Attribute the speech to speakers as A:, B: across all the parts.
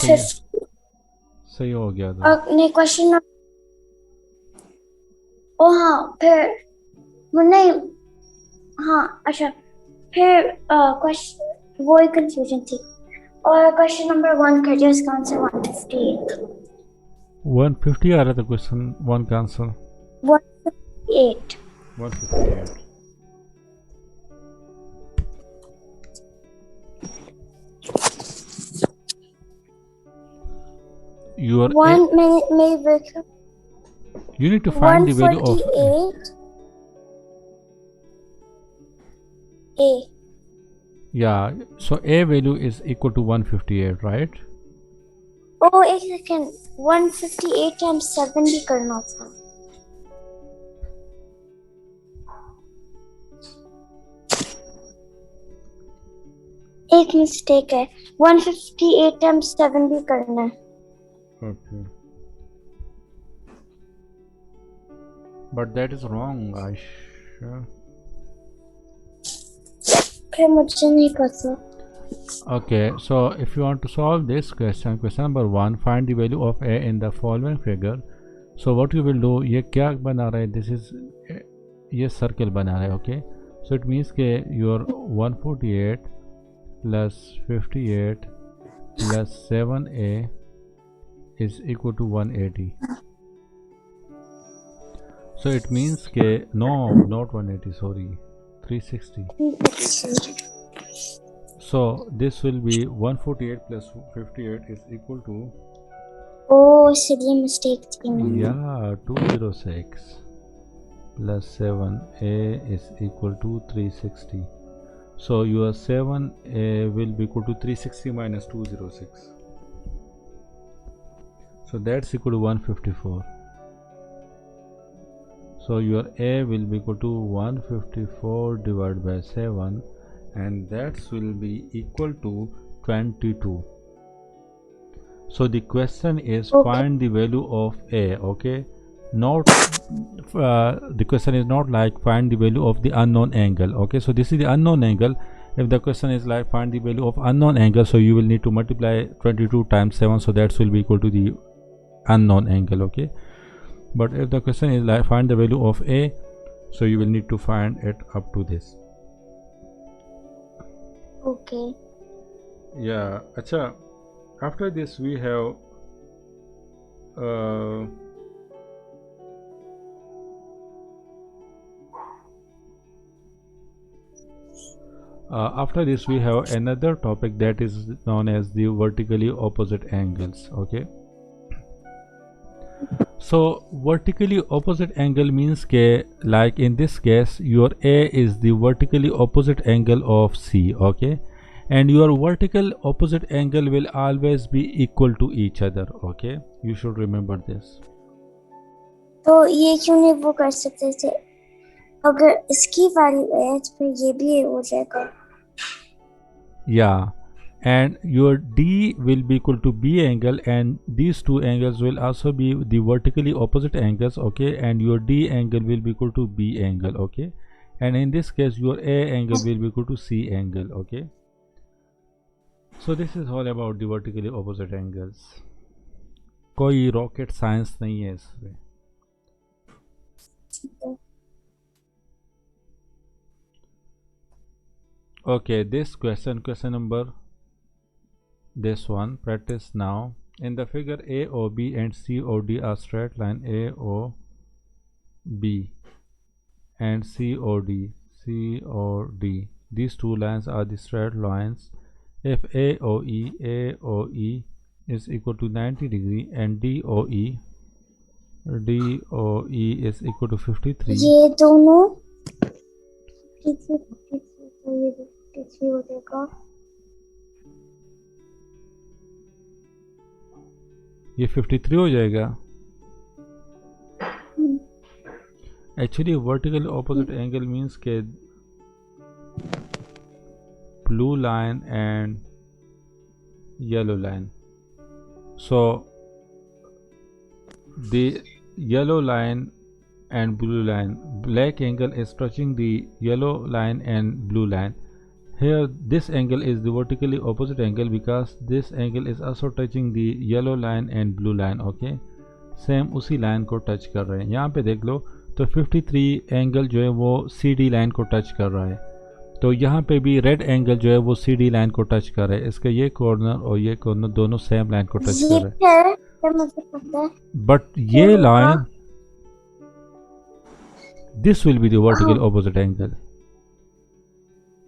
A: सही है,
B: 50
A: सही हो गया तो।
B: नहीं क्वेश्चन। ओ हाँ फिर वो नहीं। हाँ अच्छा फिर क्वेश्चन वो ही कंफ्यूजन थी। और क्वेश्चन नंबर 1 कर दिया इसका आंसर 158।
A: 150 आ रहा था क्वेश्चन वन का आंसर।
B: 158।
A: 158। Your a,
B: 1 minute में
A: you need to find the value of a.
B: 148 A।
A: Yeah, so a value is equal to 158, right?
B: ओ एक सेकेंड 158 टाइम्स 7 भी करना था। एक मिस्टेक है 158 टाइम्स 7 भी करना है।
A: Okay, but that is wrong, Aisha.
B: फिर मुझे नहीं पता।
A: Okay, so if you want to solve this question, question number 1, find the value of a in the following figure. So what you will do, ये क्या बना रहा है, this is ये सर्कल बना रहा है, okay? So it means के your 148 plus 58 plus 7a is equal to 180. So it means के no, not 180, sorry, 360. So this will be 148 plus 58 is equal to,
B: ओ इसलिए मिस्टेक थी मैंने।
A: yeah, 206 plus 7a is equal to 360. So your 7a will be equal to 360 minus 206. So that's equal to 154. So your a will be equal to 154 divided by 7, and that will be equal to 22. So the question is
B: okay
A: find the value of a, okay? Not the question is not like find the value of the unknown angle, okay? So this is the unknown angle. If the question is like find the value of unknown angle, so you will need to multiply 22 times 7, so that will be equal to the unknown angle, okay? But if the question is like find the value of a, so you will need to find it up to this.
B: Okay
A: Yeah, acha. After this we have uh, after this we have another topic that is known as the vertically opposite angles, okay? So vertically opposite angle means ke, like in this case your a is the vertically opposite angle of c, okay? And your vertical opposite angle will always be equal to each other, okay? You should remember this.
B: तो ये क्यों नहीं वो कर सकते थे अगर इसकी वैल्यू है तो फिर ये भी हो जाएगा।
A: Yeah, and your d will be equal to b angle, and these two angles will also be the vertically opposite angles, okay? And your d angle will be equal to b angle, okay? And in this case your a angle will be equal to c angle, okay? So this is all about the vertically opposite angles. कोई rocket science नहीं है इसमें. Okay, this question number, this one, practice now. In the figure AOB and COD are straight line AOB and COD. These two lines are the straight lines. If AOE is equal to 90 degree and DOE is equal to 53.
B: ये दोनों 53 तो ये 53 हो जाएगा।
A: ये 53 हो जाएगा. Actually vertical opposite angle means के blue line and yellow line. So the yellow line and blue line, black angle is touching the yellow line and blue line, here this angle is the vertically opposite angle because this angle is also touching the yellow line and blue line. okay, same उसी line को touch कर रहे हैं. यहाँ पे देख लो तो 53 angle जो है वो CD लाइन को टच कर रहा है. तो यहाँ पे भी रेड एंगल जो है वो CD लाइन को टच कर रहा है. इसका ये कॉर्नर और ये कॉर्नर दोनों सेम लाइन को टच कर रहे हैं.
B: मुझे पता है.
A: बट ये line this will be the vertical opposite angle.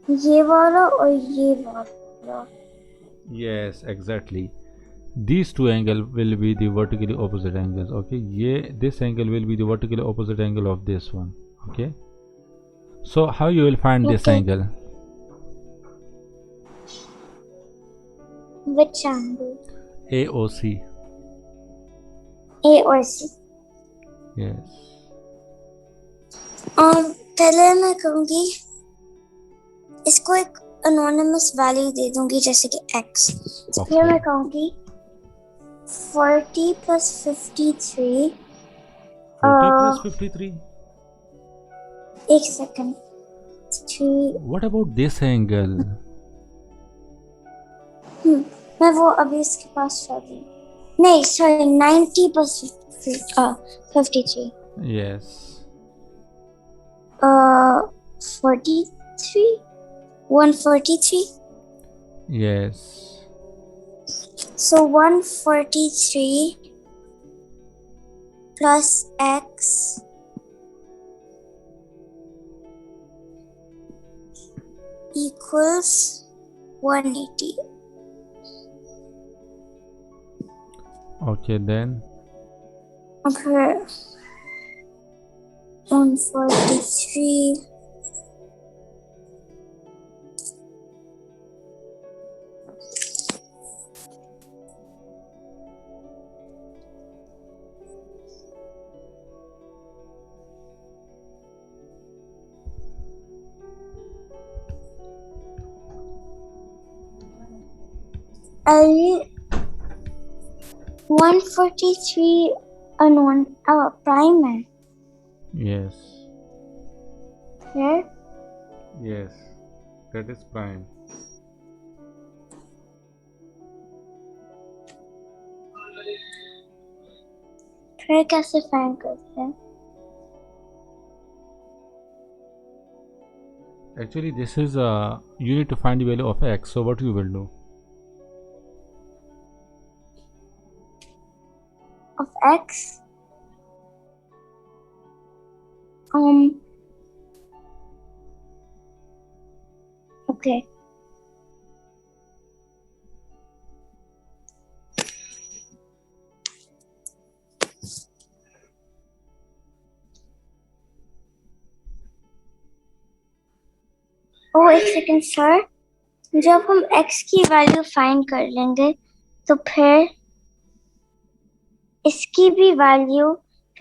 B: ये वाला और ये वाला.
A: Yes, exactly. These two angle will be the vertically opposite angles. Okay, this angle will be the vertically opposite angle of this one. Okay, so how you will find this angle?
B: Which angle?
A: AOC.
B: AOC.
A: Yes.
B: पहले मैं कहूँगी इसको एक anonymous value दे दूँगी जैसे कि x. फिर मैं कहूँगी 40 plus 53.
A: 40 plus 53.
B: एक second. 3.
A: What about this angle?
B: मैं वो अभी इसके पास जाती हूँ. नहीं, sorry, 90 plus 53.
A: Yes.
B: 43. 143.
A: Yes.
B: So 143 plus x equals 180.
A: Okay, then.
B: Okay. 143 143 unknown prime है.
A: Yes.
B: Here.
A: Yes. That is prime.
B: फिर कैसे फाइंड करते हैं?
A: Actually, this is you need to find the value of x. So what you will do?
B: Of x. Okay. एक second sir, जब हम x की value find कर लेंगे तो फिर इसकी भी वैल्यू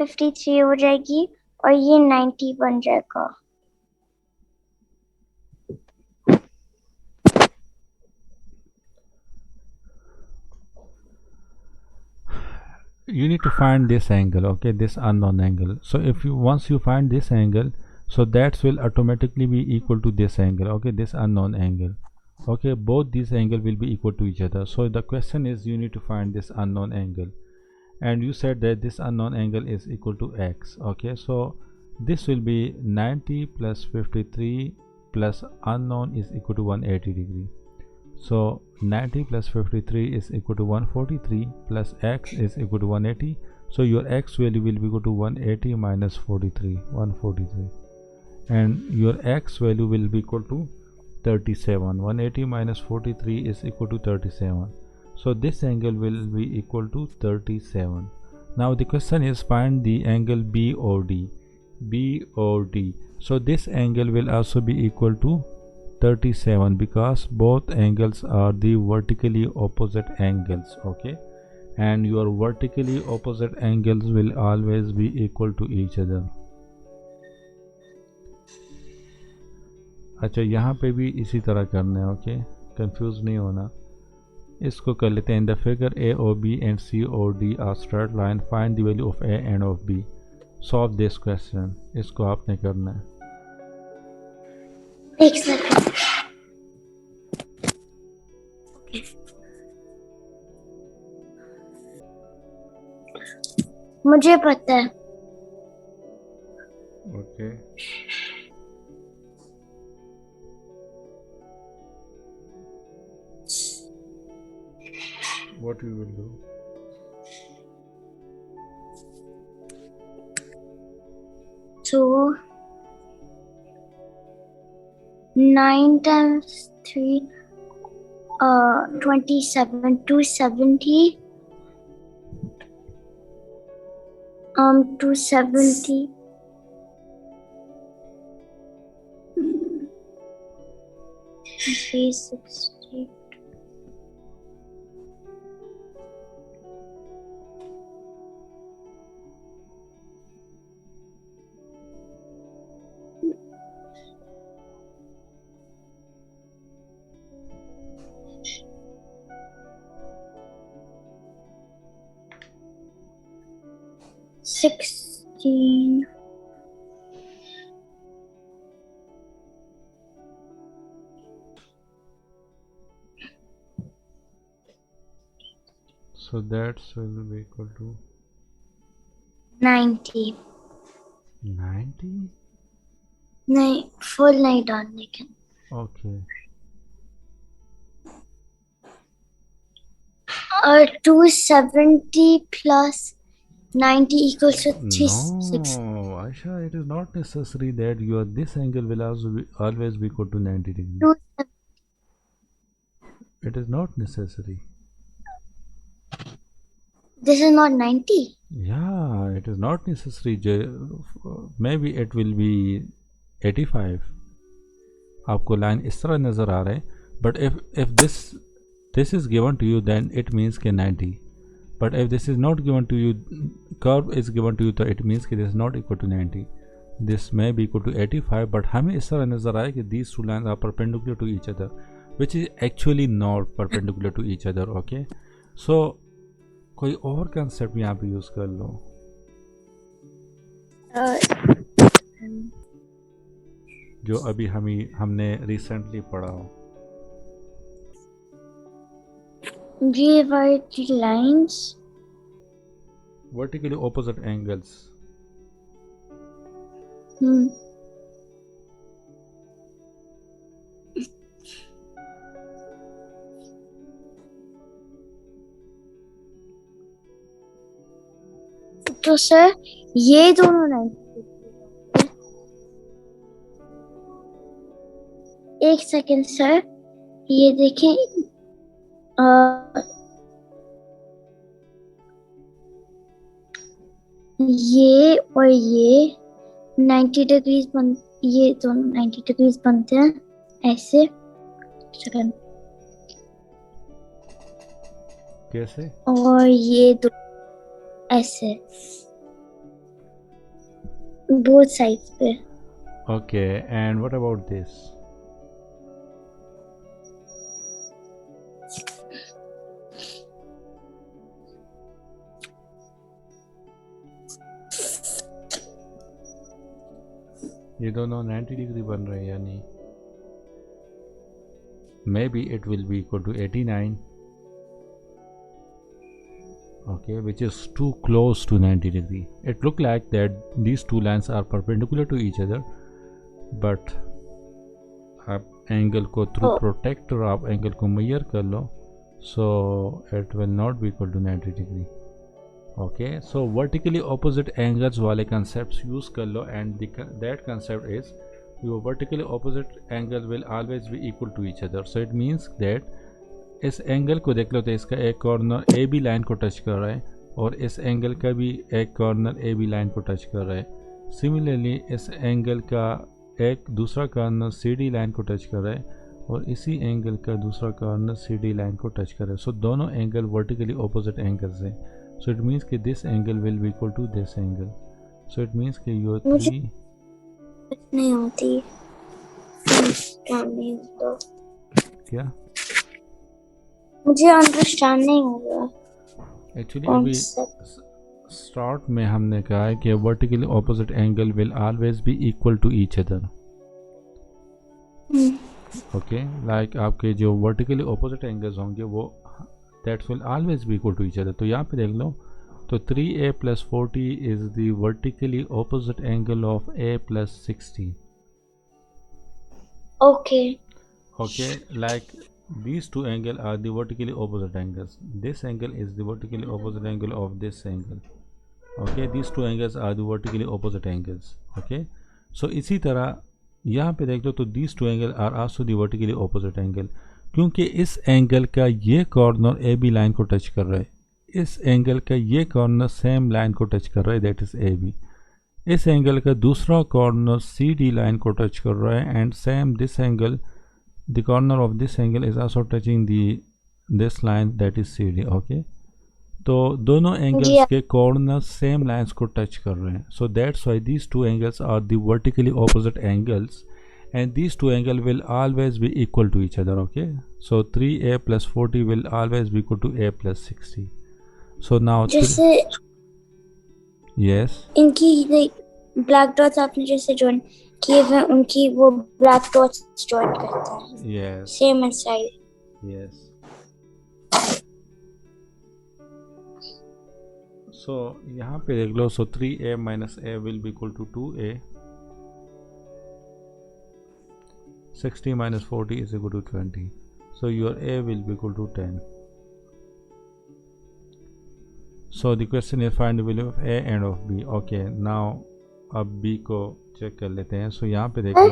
B: 53 हो जाएगी और ये 90 बन जाएगा.
A: You need to find this angle, okay, this unknown angle. So if you once you find this angle, so that will automatically be equal to this angle, okay, this unknown angle. Okay, both these angle will be equal to each other. So the question is you need to find this unknown angle, and you said that this unknown angle is equal to x. Okay, so this will be 90 plus 53 plus unknown is equal to 180 degree. So 90 plus 53 is equal to 143 plus x is equal to 180. So your x value will be equal to 180 minus 43, 143, and your x value will be equal to 37. 180 minus 43 is equal to 37. So this angle will be equal to 37. Now the question is find the angle BOD. BOD. So this angle will also be equal to 37 because both angles are the vertically opposite angles. Okay, and your vertically opposite angles will always be equal to each other. अच्छा, यहाँ पे भी इसी तरह करना है. Okay, confuse नहीं होना. इसको कर लेते हैं. In the figure AOB and COD are straight line, find the value of A and of B. Solve this question. इसको आपने करना है.
B: एक सेकंड. मुझे पता है।
A: Okay. What you will do?
B: So 9 times 3, 27, 270. 270. 360. $16.
A: So that's will be equal to
B: 90.
A: 90.
B: नहीं, full नहीं done लेकिन।
A: Okay.
B: और 270 plus 90 equals to 360.
A: No, Aisha, it is not necessary that your this angle will always be equal to 90 degrees.
B: 270.
A: It is not necessary.
B: This is not 90.
A: Yeah, it is not necessary. Maybe it will be 85. आपको line इस तरह नज़र आ रहा है, but if this is given to you, then it means के 90. But if this is not given to you, curve is given to you, तो it means कि this is not equal to 90. This may be equal to 85, but हमें इस तरह नज़र आए कि these two lines are perpendicular to each other, which is actually not perpendicular to each other. Okay, so कोई और concept यहाँ पे यूज़ कर लो जो अभी हमने रिसेंटली पढ़ा हो।
B: ये वाली lines
A: Vertically opposite angles.
B: तो सर ये दोनों 90 एक सेकेंड सर, ये देखें, ये और ये 90 डिग्रीज ये दोनों 90 डिग्रीज बनते हैं ऐसे। सेकंड,
A: कैसे?
B: और ये दो ऐसे बोथ साइड्स पे।
A: Okay, and what about this? ये दोनों 90 डिग्री बन रहे हैं या नहीं? Maybe it will be equal to 89. Okay, which is too close to 90 degree. It look like that these two lines are perpendicular to each other, but आप angle को through protector आप एंगल को major कर लो, so it will not be equal to 90 degree. Okay, so vertically opposite angles वाले concepts use कर लो, and that concept is your vertically opposite angle will always be equal to each other. So it means that इस angle को देख लो तो इसका एक corner A B line को touch कर रहा है और इस एंगल का भी एक कॉर्नर ए बी लाइन को टच कर रहा है। सिमिलरली इस एंगल का एक दूसरा कॉर्नर सी डी लाइन को टच कर रहा है और इसी एंगल का दूसरा कॉर्नर सी डी लाइन को टच कर रहा है। सो दोनों एंगल वर्टिकली ऑपोजिट एंगल्स हैं। सो इट मीन्स कि this angle will be equal to this angle. So it means कि योर थ्री
B: नहीं होती
A: क्या
B: मुझे अंडरस्टैंड नहीं हो रहा।
A: एक्चुअली अभी स्टार्ट में हमने कहा है कि vertically opposite angle will always be equal to each other. Okay like आपके जो वर्टिकली ऑपोजिट एंगल्स होंगे वो that's will always be equal to each other. तो यहाँ पे देख लो, तो 3a plus 40 is the vertically opposite angle of a plus 60.
B: Okay.
A: Okay, like these two angles are the vertically opposite angles. This angle is the vertically opposite angle of this angle. Okay, these two angles are the vertically opposite angles. Okay, so इसी तरह यहाँ पे देख लो, तो these two angles are also the vertically opposite angle, क्योंकि इस angle का ये कॉर्नर ए बी लाइन को टच कर रहा है, इस एंगल का ये कॉर्नर सेम लाइन को टच कर रहा है, दैट इज़ ए बी। इस एंगल का दूसरा कॉर्नर सी डी लाइन को टच कर रहा है, and same this angle, the corner of this angle is also touching this line, that is C D. Okay, तो दोनों एंगल्स
B: Yeah.
A: के कॉर्नर सेम लाइंस को टच कर रहे हैं, so that's why these two angles are the vertically opposite angles, and these two angle will always be equal to each other. Okay, so 3a plus 40 will always be equal to a plus 60. So now
B: जैसे
A: yes,
B: इनकी black dots आपने जैसे join किए हुए उनकी वो black dots join करते हैं
A: yes,
B: same in size.
A: yes. So यहाँ पे देख लो, so 3a minus a will be equal to 2a, 60 minus 40 is equal to 20, so your a will be equal to 10. So the question is find the value of a and of b. Okay, now अब b को check कर लेते हैं। so यहाँ पे देख लो,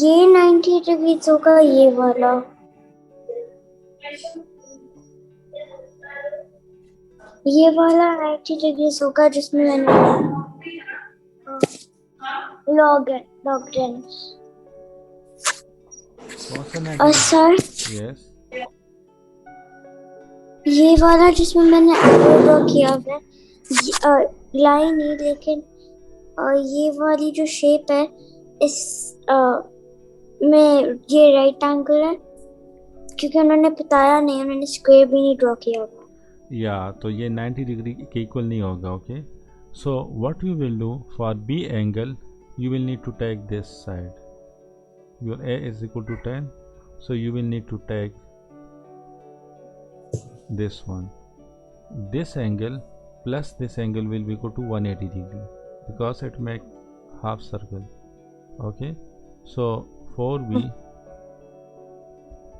B: ये 90 degrees होगा, ये वाला ये वाला 90 डिग्रीज होगा जिसमें मैंने लॉग इन
A: कौन सा
B: और
A: 90?
B: सर
A: yes,
B: ये वाला जिसमें मैंने ड्रॉ किया है लाइन ही, लेकिन ये वाली जो शेप है इस में ये राइट एंगल है, क्योंकि उन्होंने बताया नहीं, उन्होंने स्क्वायर भी नहीं ड्रॉ किया हुआ।
A: या तो ये 90 डिग्री के इक्वल नहीं होगा। Okay, so what you will do for B angle, you will need to take this side, your a is equal to 10, so you will need to take this one, this angle plus this angle will be equal to 180 degree because it make half circle. Okay, so 4b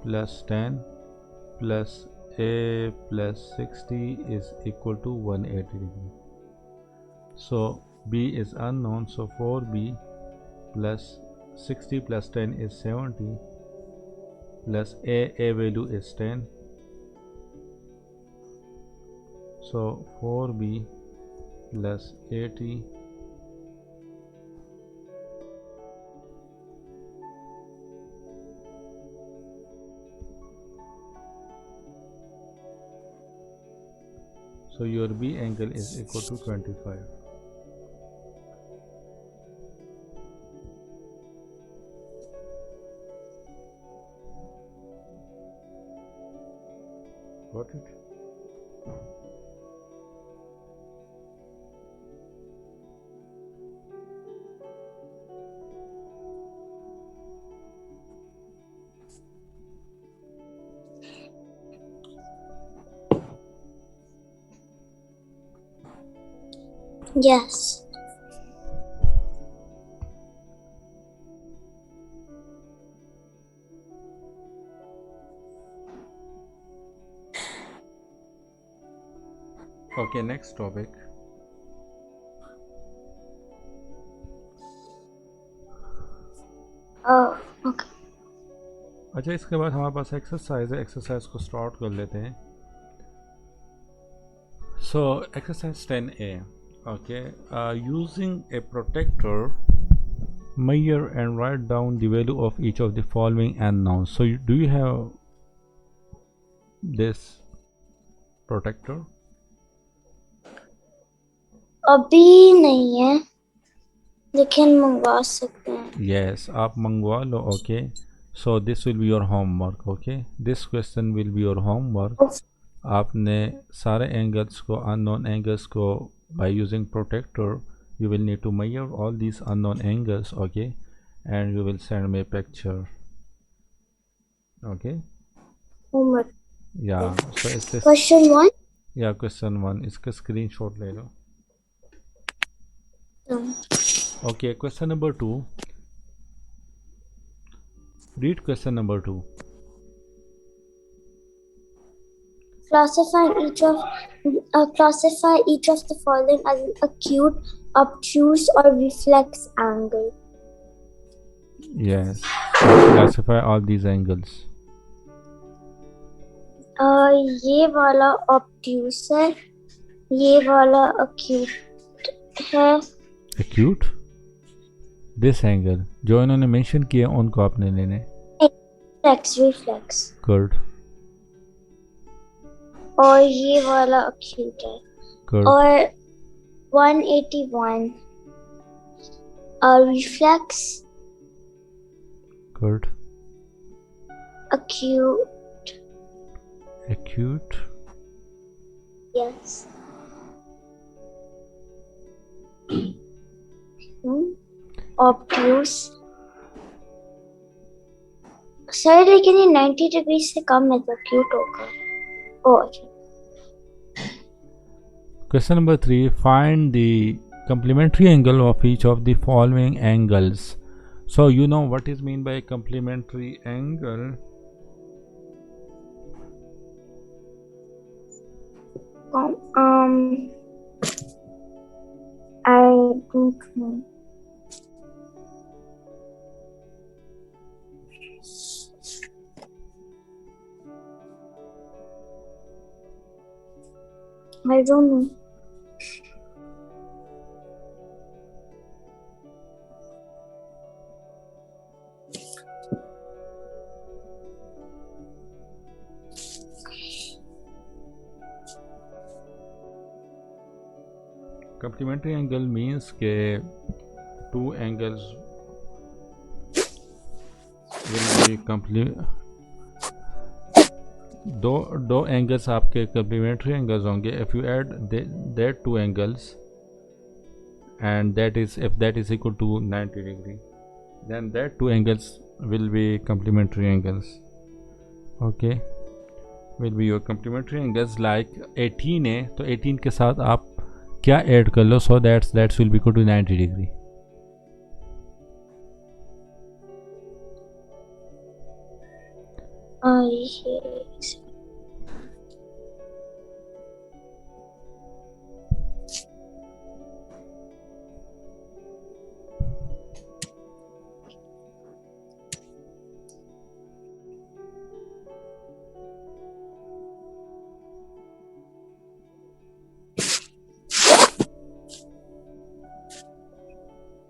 A: plus 10 plus a plus 60 is equal to 180 degree. So b is unknown, so 4b plus 60 plus 10 is 70 plus a value is 10, so 4b plus 80 so your b angle is equal to 25. Got it?
B: Yes.
A: Okay, next topic.
B: Okay.
A: अच्छा, इसके बाद हमारे पास exercise है, exercise को start कर लेते हैं। So exercise 10a. Okay, using a protractor measure and write down the value of each of the following and nouns. So do you have this protector?
B: अभी नहीं है, लेकिन मंगवा सकते हैं।
A: Yes, आप मंगवा लो। Okay, so this will be your homework. Okay, this question will be your homework. आपने सारे एंगल्स को, अननोन एंगल्स को by using protector you will need to measure all these unknown angles, okay, and you will send me a picture, okay.
B: Homework.
A: Yeah, so it's a
B: Question 1.
A: yeah, question 1 इसका screenshot ले लो. Okay, question number 2. Read question number 2.
B: Classify each of the following as an acute, obtuse, or reflex angle.
A: Yes, classify all these angles.
B: ये वाला obtuse है, ये वाला acute है.
A: Acute? This angle जो इन्होंने मेंशन किया उनको आपने लेने.
B: Reflex.
A: Good.
B: और ये वाला acute है.
A: Good.
B: और 181 reflex.
A: Good.
B: Acute.
A: Acute.
B: Yes. Obtuse. Sir लेकिन ये 90 डिग्री से कम है तो acute होगा. अच्छा.
A: Question number 3. Find the complementary angle of each of the following angles. So you know what is mean by complementary angle.
B: I don't know. I don't know.
A: Complementary angle means के two angles will be दो angles आपके complementary angles होंगे. If you add that two angles and if that is equal to 90 degree, then that two angles will be complementary angles, okay, will be your complementary angles. Like 18 है तो 18 के साथ आप क्या add कर लो, so that will be equal to 90 degree.
B: Yes.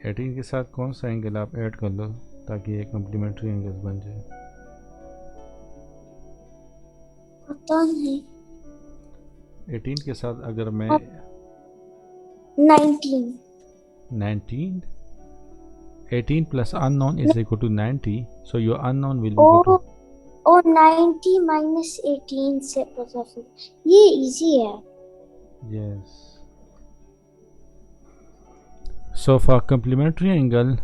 A: Eighteen के साथ कौन सा एंगल आप ऐड कर लो ताकि ये कम्प्लीमेंट्री एंगल्स बन जाए.
B: पता नहीं.
A: 18 के साथ अगर मैं
B: 19
A: 18 plus unknown is equal to 90, so your unknown will be equal to
B: 90 minus 18 से पता चल. ये easy है.
A: yes. So for complementary angle,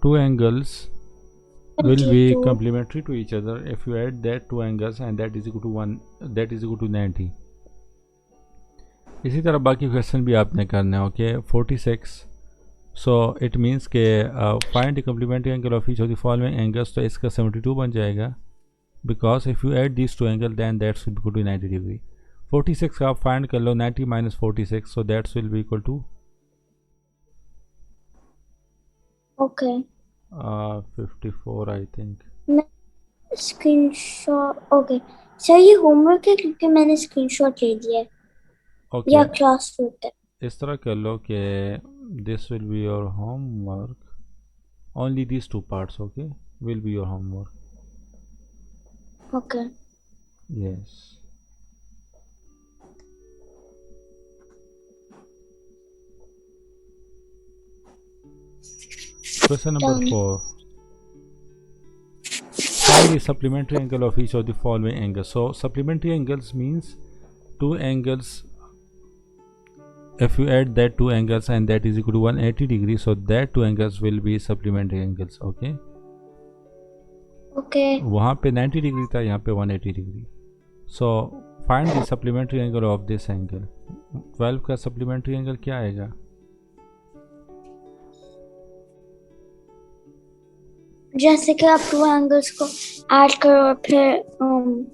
A: two angles will be complementary to each other if you add that two angles and that is equal to 1, that is equal to 90. इसी तरह बाकी question भी आपने करना है. ओके 46. सो इट मीन्स के find the complementary angle of each of the following angles, तो इसका 72 बन जाएगा because if you add this to angle then that's will be equal to 90 degree. 46 का आप फाइंड कर लो 90 minus 46, so that's will be equal to
B: Okay.
A: 54 I think.
B: Screenshot. Okay sir ये homework है क्योंकि मैंने स्क्रीनशॉट ले लिया है.
A: Okay.
B: या क्लास होता है.
A: इस तरह कर लो कि this will be your homework, only these two parts okay will be your homework.
B: Okay.
A: Yes. Question number 4. Find the supplementary angle of each of the following angles. So supplementary angles means two angles if you add that two angles and that is equal to 180 degrees, so that two angles will be supplementary angles. Okay,
B: Okay.
A: वहाँ पे 90 degree था, यहाँ पे 180 degree. So find the supplementary angle of this angle. 12 का supplementary angle क्या आएगा?
B: जैसे कि आप टू एंगल्स को ऐड करो और फिर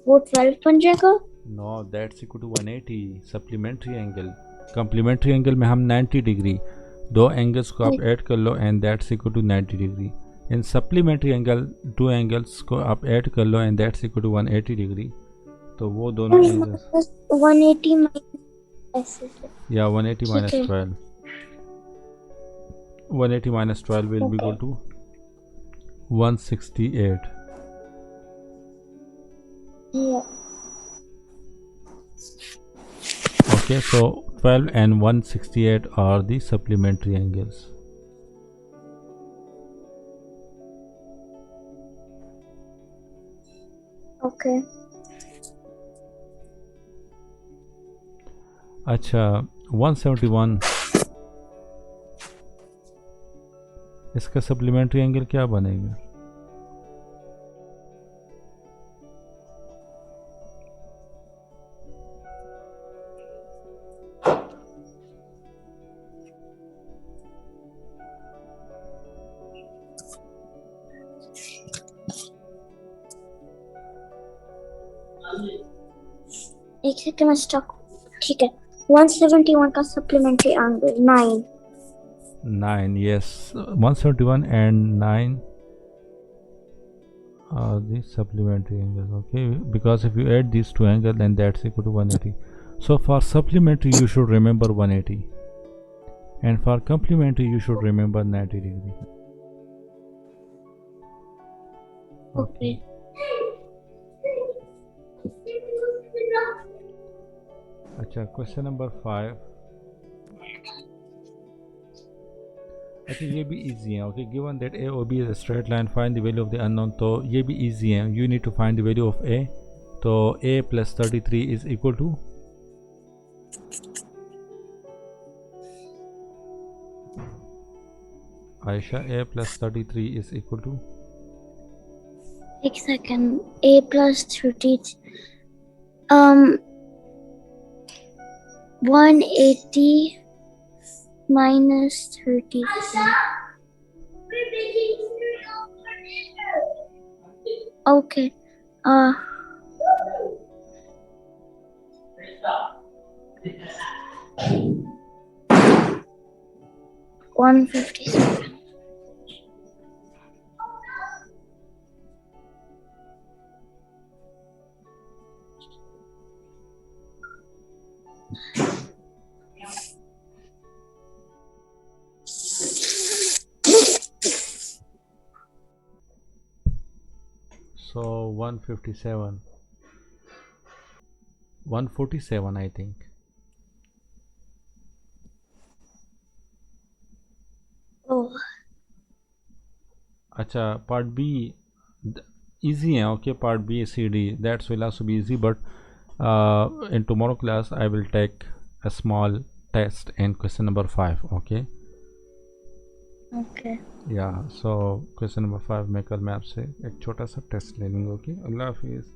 B: वो 12 बन जाएगा.
A: No, that's equal to 180 supplementary angle. Complementary angle में हम 90 डिग्री, दो एंगल्स को आप ऐड कर लो and that's equal to 90 degree. In supplementary angle two angles को आप ऐड कर लो and that's equal to 180 degree. तो वो दोनों एंगल्स
B: 180 माइनस
A: या 180 minus 12. 180 minus 12 will be equal to 168.
B: Yeah.
A: Okay, so 12 and 168 are the supplementary angles.
B: Okay.
A: अच्छा, 171 इसका सप्लीमेंट्री एंगल क्या बनेगा?
B: एक सेकंड में स्टक. ठीक है. 171 का supplementary angle 9.
A: 9, yes. 171 and 9 are the supplementary angles. Okay, because if you add these two angles then that's equal to 180. So for supplementary you should remember 180 and for complementary you should remember 90 degree.
B: Okay.
A: अच्छा, question number 5. अच्छा, ये भी easy है. Okay, given that A O B is a straight line, find the value of the unknown. तो ये भी easy है. You need to find the value of a. तो a plus 33 is equal to आयशा, a plus 33 is equal to
B: एक second. a plus 30 180 minus 33. Okay. 157.
A: so 157 147 I think.
B: Oh.
A: अच्छा, part B easy है. Okay, part B C D that will also be easy, but in tomorrow class I will take a small test in question number 5. Okay.
B: Okay.
A: Yeah, so question number 5 में कल मैं आपसे एक छोटा सा test ले लूँगा. ओके, अल्लाह हाफिज़.